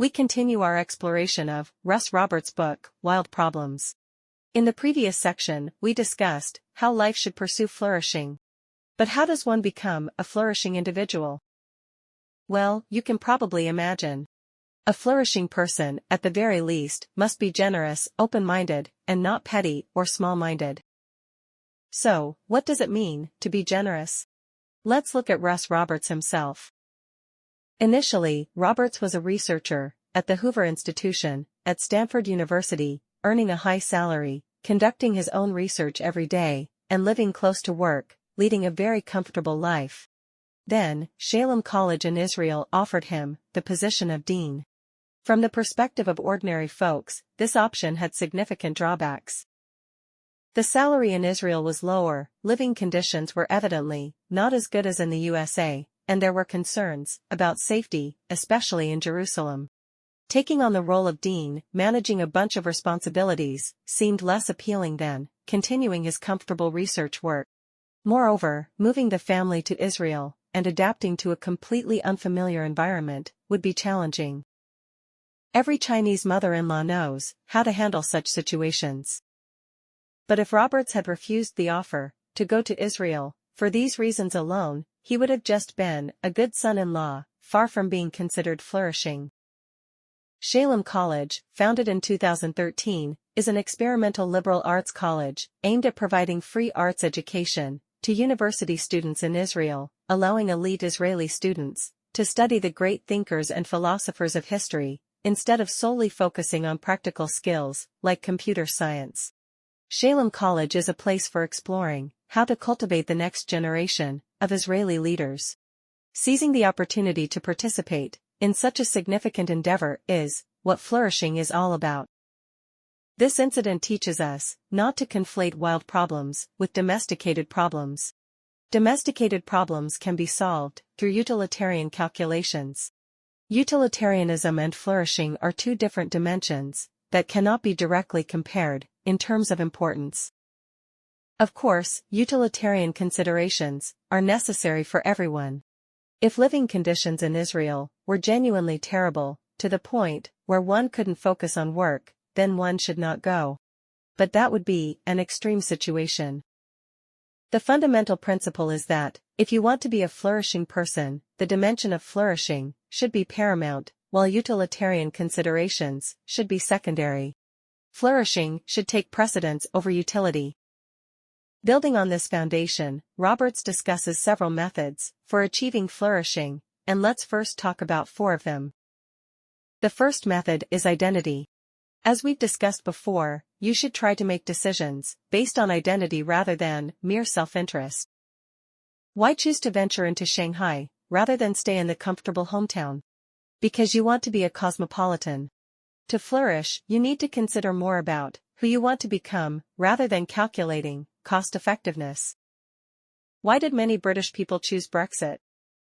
we continue our exploration of Russ Roberts' book, Wild Problems. In the previous section, we discussed how life should pursue flourishing. But how does one become a flourishing individual? Well, you can probably imagine. A flourishing person, at the very least, must be generous, open-minded, and not petty or small-minded. So, what does it mean to be generous? Let's look at Russ Roberts himself. Initially, Roberts was a researcher at the Hoover Institution at Stanford University, earning a high salary, conducting his own research every day, and living close to work, leading a very comfortable life. Then, Shalem College in Israel offered him the position of dean. From the perspective of ordinary folks, this option had significant drawbacks. The salary in Israel was lower, living conditions were evidently not as good as in the USA, and there were concerns about safety, especially in Jerusalem. Taking on the role of dean, managing a bunch of responsibilities, seemed less appealing than continuing his comfortable research work. Moreover, moving the family to Israel and adapting to a completely unfamiliar environment would be challenging. Every Chinese mother-in-law knows how to handle such situations. But if Roberts had refused the offer to go to Israel, for these reasons alone, he would have just been a good son-in-law, far from being considered flourishing. Shalem College, founded in 2013, is an experimental liberal arts college aimed at providing free arts education to university students in Israel, allowing elite Israeli students to study the great thinkers and philosophers of history, instead of solely focusing on practical skills, like computer science. Shalem College is a place for exploring how to cultivate the next generation of Israeli leaders. Seizing the opportunity to participate in such a significant endeavor is what flourishing is all about. This incident teaches us not to conflate wild problems with domesticated problems. Domesticated problems can be solved through utilitarian calculations. Utilitarianism and flourishing are two different dimensions that cannot be directly compared in terms of importance. Of course, utilitarian considerations are necessary for everyone. If living conditions in Israel were genuinely terrible, to the point where one couldn't focus on work, then one should not go. But that would be an extreme situation. The fundamental principle is that, if you want to be a flourishing person, the dimension of flourishing should be paramount, while utilitarian considerations should be secondary. Flourishing should take precedence over utility. Building on this foundation, Roberts discusses several methods for achieving flourishing, and let's first talk about 4 of them. The first method is identity. As we've discussed before, you should try to make decisions based on identity rather than mere self-interest. Why choose to venture into Shanghai rather than stay in the comfortable hometown? Because you want to be a cosmopolitan. To flourish, you need to consider more about who you want to become rather than calculating cost-effectiveness. Why did many British people choose Brexit?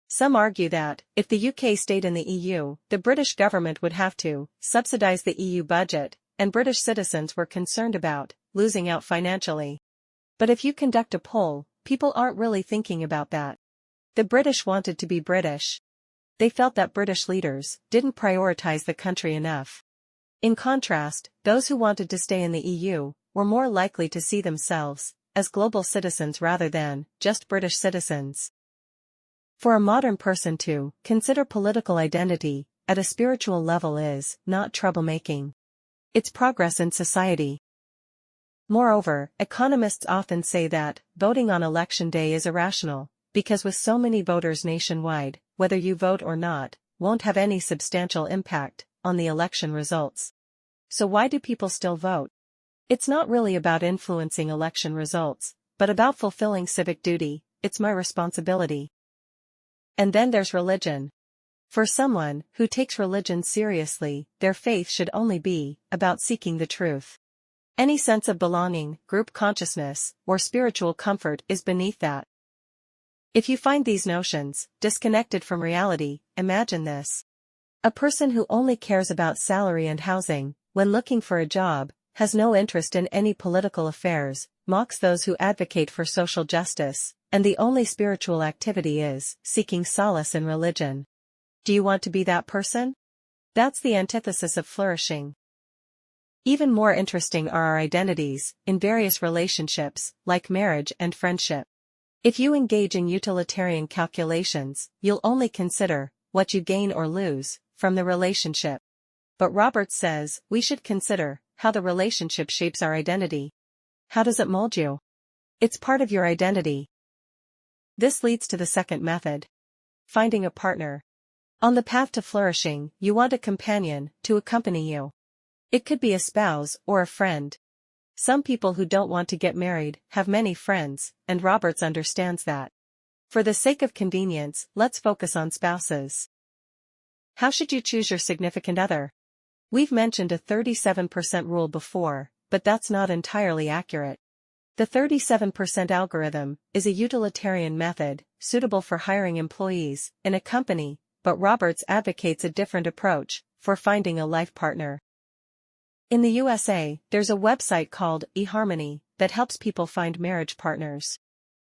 Some argue that, if the UK stayed in the EU, the British government would have to subsidise the EU budget, and British citizens were concerned about losing out financially. But if you conduct a poll, people aren't really thinking about that. The British wanted to be British. They felt that British leaders didn't prioritise the country enough. In contrast, those who wanted to stay in the EU were more likely to see themselves as global citizens rather than just British citizens. For a modern person to consider political identity at a spiritual level is not troublemaking. It's progress in society. Moreover, economists often say that voting on election day is irrational, because with so many voters nationwide, whether you vote or not, won't have any substantial impact on the election results. So why do people still vote? It's not really about influencing election results, but about fulfilling civic duty. It's my responsibility. And then there's religion. For someone who takes religion seriously, their faith should only be about seeking the truth. Any sense of belonging, group consciousness, or spiritual comfort is beneath that. If you find these notions disconnected from reality, imagine this. A person who only cares about salary and housing, when looking for a job, has no interest in any political affairs, mocks those who advocate for social justice, and the only spiritual activity is seeking solace in religion. Do you want to be that person? That's the antithesis of flourishing. Even more interesting are our identities, in various relationships, like marriage and friendship. If you engage in utilitarian calculations, you'll only consider what you gain or lose from the relationship. But Roberts says we should consider how the relationship shapes our identity. How does it mold you? It's part of your identity. This leads to the second method. Finding a partner. On the path to flourishing, you want a companion to accompany you. It could be a spouse or a friend. Some people who don't want to get married have many friends, and Roberts understands that. For the sake of convenience, let's focus on spouses. How should you choose your significant other? We've mentioned a 37% rule before, but that's not entirely accurate. The 37% algorithm is a utilitarian method, suitable for hiring employees in a company, but Roberts advocates a different approach for finding a life partner. In the USA, there's a website called eHarmony that helps people find marriage partners.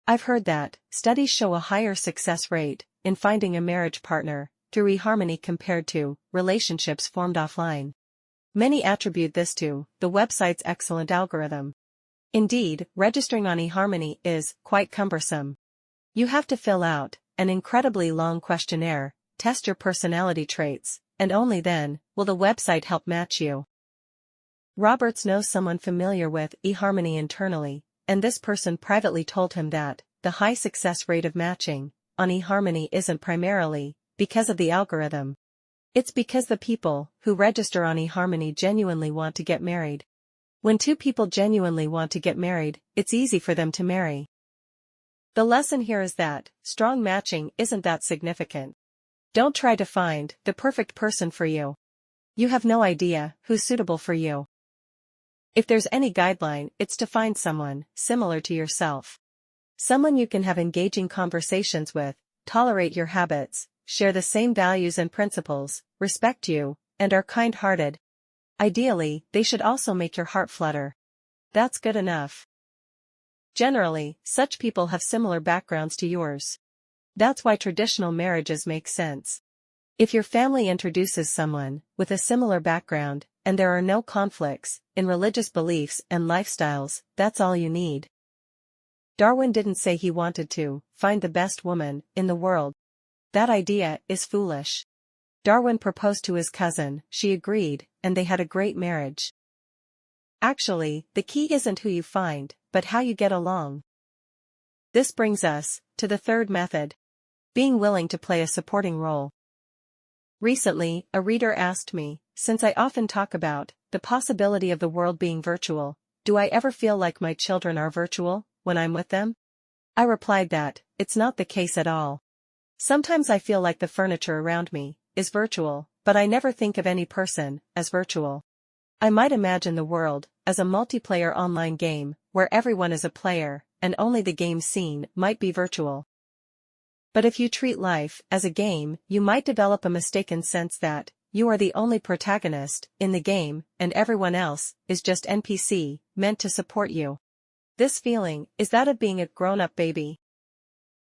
I've heard that studies show a higher success rate in finding a marriage partner through eHarmony compared to relationships formed offline. Many attribute this to the website's excellent algorithm. Indeed, registering on eHarmony is quite cumbersome. You have to fill out an incredibly long questionnaire, test your personality traits, and only then will the website help match you. Roberts knows someone familiar with eHarmony internally, and this person privately told him that the high success rate of matching on eHarmony isn't primarily because of the algorithm. It's because the people who register on eHarmony genuinely want to get married. When two people genuinely want to get married, it's easy for them to marry. The lesson here is that strong matching isn't that significant. Don't try to find the perfect person for you. You have no idea who's suitable for you. If there's any guideline, it's to find someone similar to yourself. Someone you can have engaging conversations with, tolerate your habits, share the same values and principles, respect you, and are kind-hearted. Ideally, they should also make your heart flutter. That's good enough. Generally, such people have similar backgrounds to yours. That's why traditional marriages make sense. If your family introduces someone with a similar background, and there are no conflicts in religious beliefs and lifestyles, that's all you need. Darwin didn't say he wanted to find the best woman in the world. That idea is foolish. Darwin proposed to his cousin, she agreed, and they had a great marriage. Actually, the key isn't who you find, but how you get along. This brings us to the third method. Being willing to play a supporting role. Recently, a reader asked me, since I often talk about the possibility of the world being virtual, do I ever feel like my children are virtual when I'm with them? I replied that it's not the case at all. Sometimes I feel like the furniture around me is virtual, but I never think of any person as virtual. I might imagine the world as a multiplayer online game where everyone is a player, and only the game scene might be virtual. But if you treat life as a game, you might develop a mistaken sense that you are the only protagonist in the game, and everyone else is just NPC, meant to support you. This feeling is that of being a grown-up baby.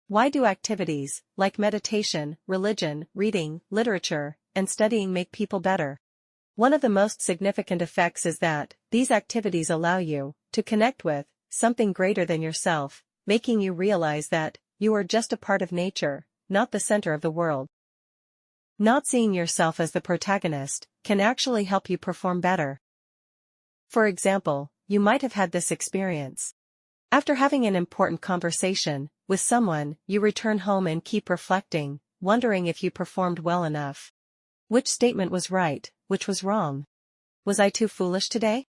Why do activities like meditation, religion, reading, literature, and studying make people better? One of the most significant effects is that these activities allow you to connect with something greater than yourself, making you realize that you are just a part of nature, not the center of the world. Not seeing yourself as the protagonist can actually help you perform better. For example, you might have had this experience. After having an important conversation with someone, you return home and keep reflecting, wondering if you performed well enough. Which statement was right, which was wrong? Was I too foolish today?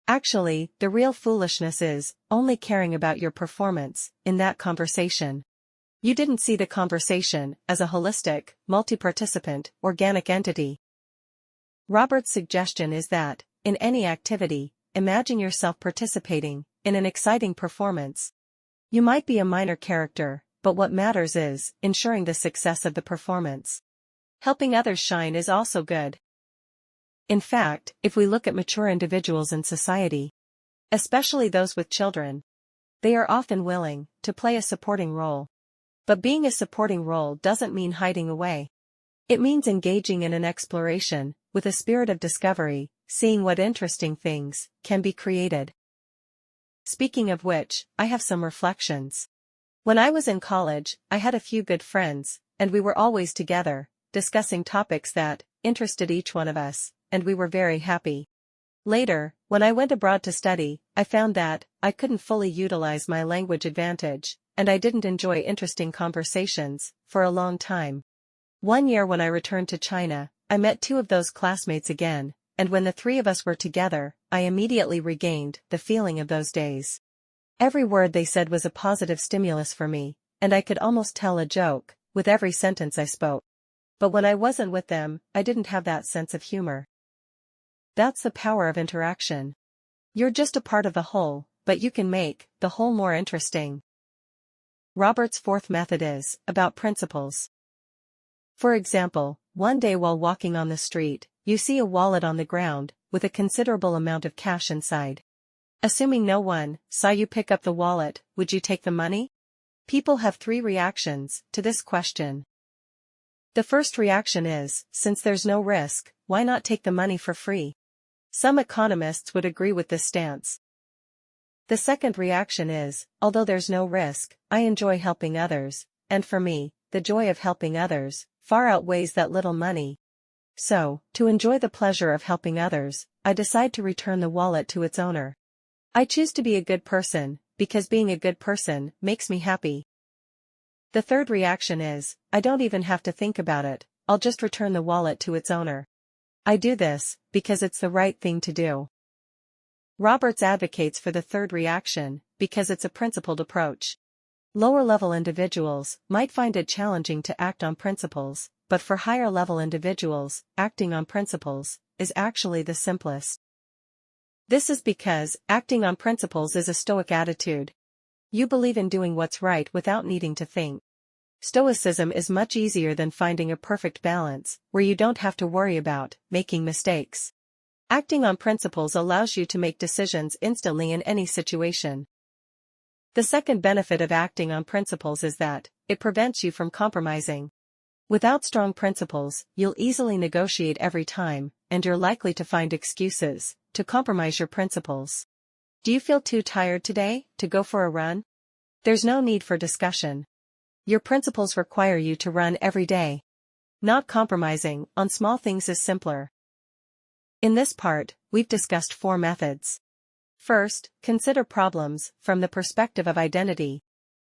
Actually, the real foolishness is only caring about your performance in that conversation. You didn't see the conversation as a holistic, multi-participant, organic entity. Roberts' suggestion is that, in any activity, imagine yourself participating in an exciting performance. You might be a minor character, but what matters is ensuring the success of the performance. Helping others shine is also good. In fact, if we look at mature individuals in society, especially those with children, they are often willing to play a supporting role. But being a supporting role doesn't mean hiding away. It means engaging in an exploration, with a spirit of discovery, seeing what interesting things can be created. Speaking of which, I have some reflections. When I was in college, I had a few good friends, and we were always together, discussing topics that interested each one of us, and we were very happy. Later, when I went abroad to study, I found that I couldn't fully utilize my language advantage, and I didn't enjoy interesting conversations for a long time. One year when I returned to China, I met two of those classmates again, and when the three of us were together, I immediately regained the feeling of those days. Every word they said was a positive stimulus for me, and I could almost tell a joke with every sentence I spoke. But when I wasn't with them, I didn't have that sense of humor. That's the power of interaction. You're just a part of the whole, but you can make the whole more interesting. Roberts' fourth method is about principles. For example, one day while walking on the street, you see a wallet on the ground, with a considerable amount of cash inside. Assuming no one saw you pick up the wallet, would you take the money? People have three reactions to this question. The first reaction is, since there's no risk, why not take the money for free? Some economists would agree with this stance. The second reaction is, although there's no risk, I enjoy helping others, and for me, the joy of helping others far outweighs that little money. So, to enjoy the pleasure of helping others, I decide to return the wallet to its owner. I choose to be a good person, because being a good person makes me happy. The third reaction is, I don't even have to think about it, I'll just return the wallet to its owner. I do this because it's the right thing to do. Roberts advocates for the third reaction, because it's a principled approach. Lower-level individuals might find it challenging to act on principles, but for higher-level individuals, acting on principles is actually the simplest. This is because acting on principles is a Stoic attitude. You believe in doing what's right without needing to think. Stoicism is much easier than finding a perfect balance, where you don't have to worry about making mistakes. Acting on principles allows you to make decisions instantly in any situation. The second benefit of acting on principles is that it prevents you from compromising. Without strong principles, you'll easily negotiate every time, and you're likely to find excuses to compromise your principles. Do you feel too tired today to go for a run? There's no need for discussion. Your principles require you to run every day. Not compromising on small things is simpler. In this part, we've discussed 4 methods. First, consider problems from the perspective of identity.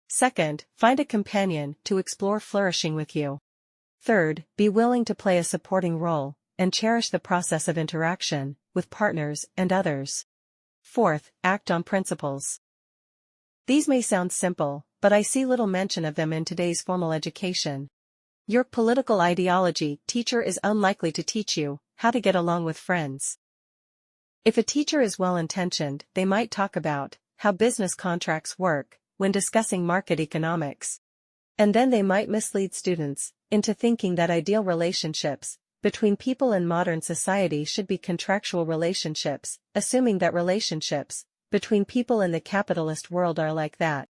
Second, find a companion to explore flourishing with you. Third, be willing to play a supporting role, and cherish the process of interaction with partners and others. Fourth, act on principles. These may sound simple, but I see little mention of them in today's formal education. Your political ideology teacher is unlikely to teach you how to get along with friends. If a teacher is well-intentioned, they might talk about how business contracts work when discussing market economics. And then they might mislead students into thinking that ideal relationships between people in modern society should be contractual relationships, assuming that relationships between people in the capitalist world are like that.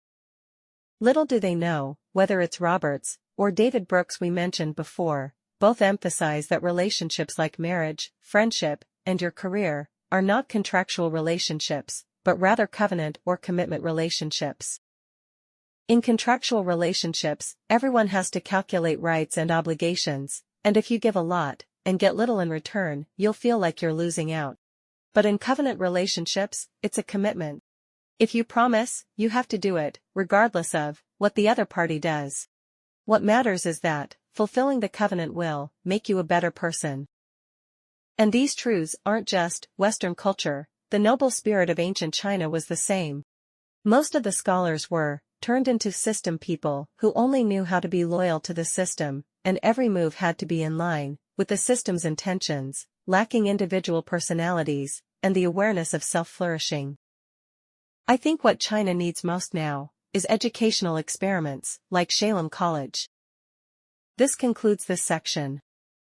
Little do they know, whether it's Roberts or David Brooks we mentioned before, both emphasize that relationships like marriage, friendship, and your career are not contractual relationships, but rather covenant or commitment relationships. In contractual relationships, everyone has to calculate rights and obligations, and if you give a lot and get little in return, you'll feel like you're losing out. But in covenant relationships, it's a commitment. If you promise, you have to do it, regardless of what the other party does. What matters is that fulfilling the covenant will make you a better person. And these truths aren't just Western culture, the noble spirit of ancient China was the same. Most of the scholars were turned into system people who only knew how to be loyal to the system, and every move had to be in line with the system's intentions, lacking individual personalities and the awareness of self-flourishing. I think what China needs most now is educational experiments like Shalem College. This concludes this section.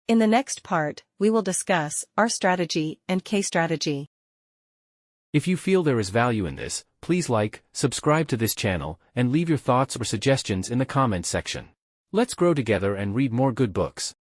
In the next part, we will discuss our strategy and case strategy. If you feel there is value in this, please like, subscribe to this channel, and leave your thoughts or suggestions in the comments section. Let's grow together and read more good books.